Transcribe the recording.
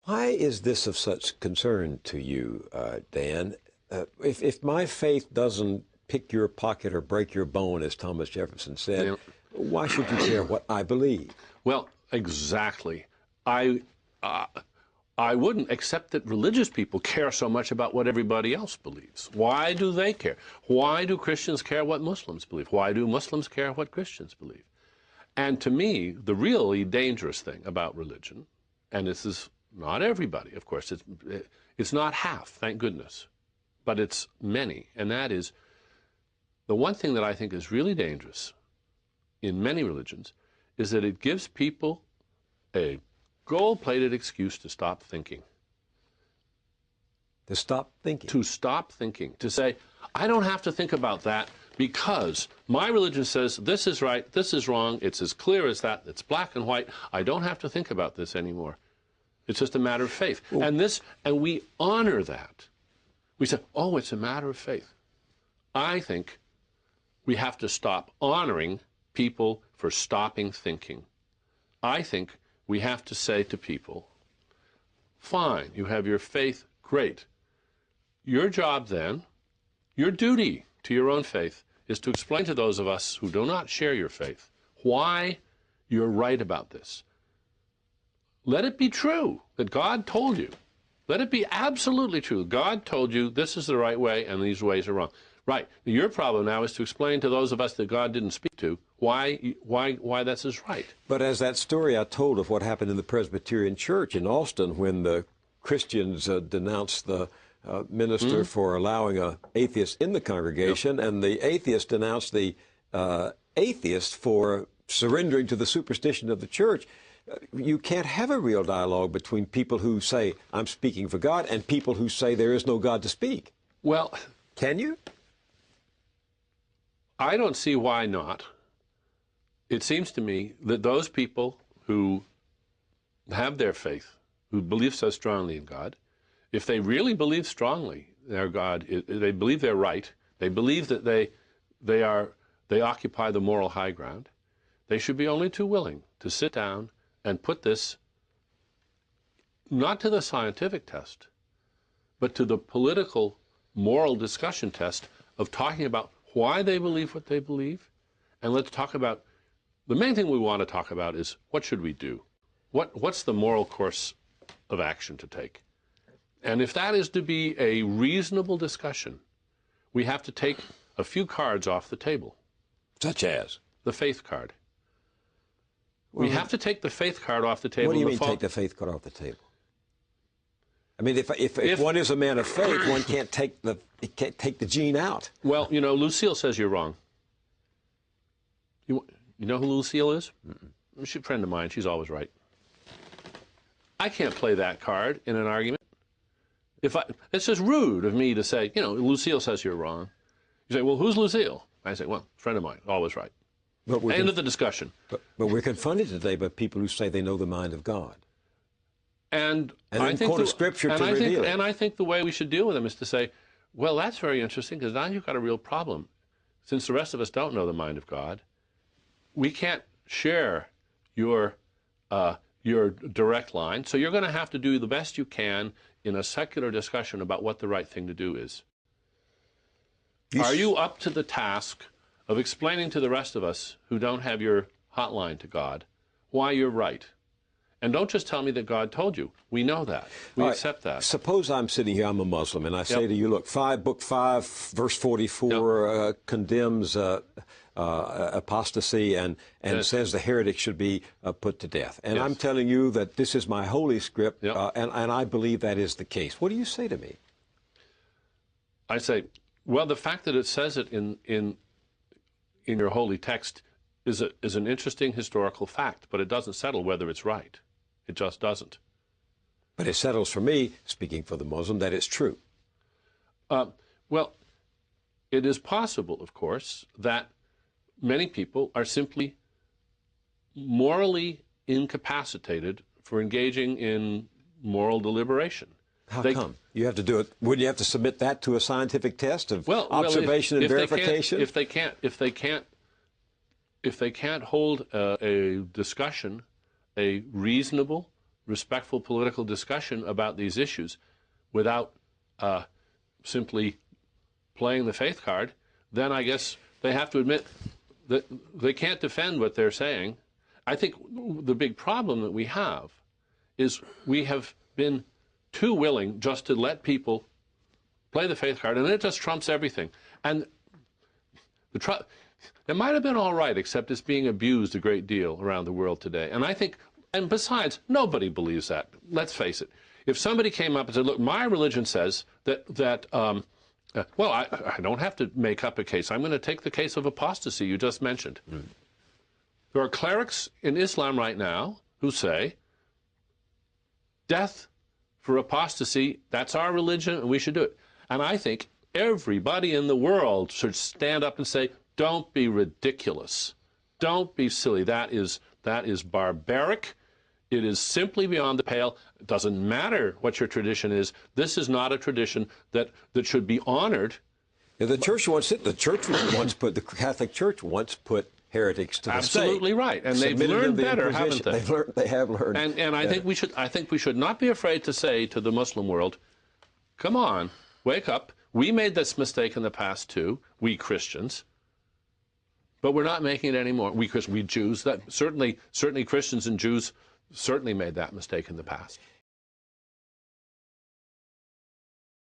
Why is this of such concern to you, Dan? If my faith doesn't pick your pocket or break your bone, as Thomas Jefferson said, Yeah. why should you care what I believe? Well, exactly. I wouldn't accept that religious people care so much about what everybody else believes. Why do they care? Why do Christians care what Muslims believe? Why do Muslims care what Christians believe? And to me, the really dangerous thing about religion, and this is not everybody, of course, it's not half, thank goodness, but it's many, and that is the one thing that I think is really dangerous in many religions is that it gives people a gold-plated excuse to stop thinking. To stop thinking? To stop thinking. To say, I don't have to think about that because my religion says this is right, this is wrong, it's as clear as that, it's black and white, I don't have to think about this anymore. It's just a matter of faith. Well, and we honor that. We say, oh, it's a matter of faith. I think we have to stop honoring people for stopping thinking. I think we have to say to people, fine, you have your faith, great. Your job then, your duty to your own faith, is to explain to those of us who do not share your faith why you're right about this. Let it be true that God told you. Let it be absolutely true. God told you this is the right way and these ways are wrong. Right. Your problem now is to explain to those of us that God didn't speak to why this is right. But as that story I told of what happened in the Presbyterian Church in Austin when the Christians denounced the minister for allowing an atheist in the congregation, and the atheist denounced the atheist for surrendering to the superstition of the church. You can't have a real dialogue between people who say, I'm speaking for God, and people who say there is no God to speak. Well, can you? I don't see why not. It seems to me that those people who have their faith, who believe so strongly in God, if they really believe strongly their God, they believe they're right, they believe that they occupy the moral high ground, they should be only too willing to sit down and put this not to the scientific test, but to the political, moral discussion test of talking about why they believe what they believe. And let's talk about, the main thing we want to talk about is what should we do? What's the moral course of action to take? And if that is to be a reasonable discussion, we have to take a few cards off the table. Such as? The faith card. We have to take the faith card off the table. What do you mean take the faith card off the table? I mean, if one is a man of faith, one can't take the gene out. Well, you know, Lucille says you're wrong. You know who Lucille is? She's a friend of mine. She's always right. I can't play that card in an argument. It's just rude of me to say, you know, Lucille says you're wrong. You say, well, who's Lucille? I say, well, friend of mine, always right. End of the discussion. But we're confronted today by people who say they know the mind of God. And I think quote a scripture to reveal it. And I think the way we should deal with them is to say, well, that's very interesting, because now you've got a real problem. Since the rest of us don't know the mind of God, we can't share your direct line, so you're going to have to do the best you can in a secular discussion about what the right thing to do is. Are you up to the task of explaining to the rest of us who don't have your hotline to God why you're right? And don't just tell me that God told you. We know that. We accept that. Suppose I'm sitting here, I'm a Muslim, and I say to you, look, book 5, verse 44 condemns apostasy and says the heretic should be put to death. And I'm telling you that this is my holy script, and I believe that is the case. What do you say to me? I say, well, the fact that it says it in your holy text is an interesting historical fact, but it doesn't settle whether it's right. It just doesn't. But it settles for me, speaking for the Muslim, that it's true. Well, it is possible, of course, that many people are simply morally incapacitated for engaging in moral deliberation. How come? You have to do it. Wouldn't you have to submit that to a scientific test of observation and verification? If they can't hold a discussion, a reasonable, respectful political discussion about these issues without simply playing the faith card, then I guess they have to admit that they can't defend what they're saying. I think the big problem that we have is we have been too willing just to let people play the faith card, and it just trumps everything. And it might have been all right, except it's being abused a great deal around the world today. And I think, and besides, nobody believes that. Let's face it. If somebody came up and said, look, my religion says that well, I don't have to make up a case. I'm going to take the case of apostasy you just mentioned. There are clerics in Islam right now who say, death for apostasy, that's our religion, and we should do it. And I think everybody in the world should stand up and say, don't be ridiculous. Don't be silly. That is barbaric. It is simply beyond the pale. It doesn't matter what your tradition is. This is not a tradition that should be honored. Yeah, the church wants it. The Catholic Church once put heretics to the state. Absolutely right, and they've learned better, haven't they? They have learned. And I think we should not be afraid to say to the Muslim world, come on, wake up. We made this mistake in the past too, we Christians, but we're not making it anymore. We Jews, that certainly Christians and Jews certainly made that mistake in the past.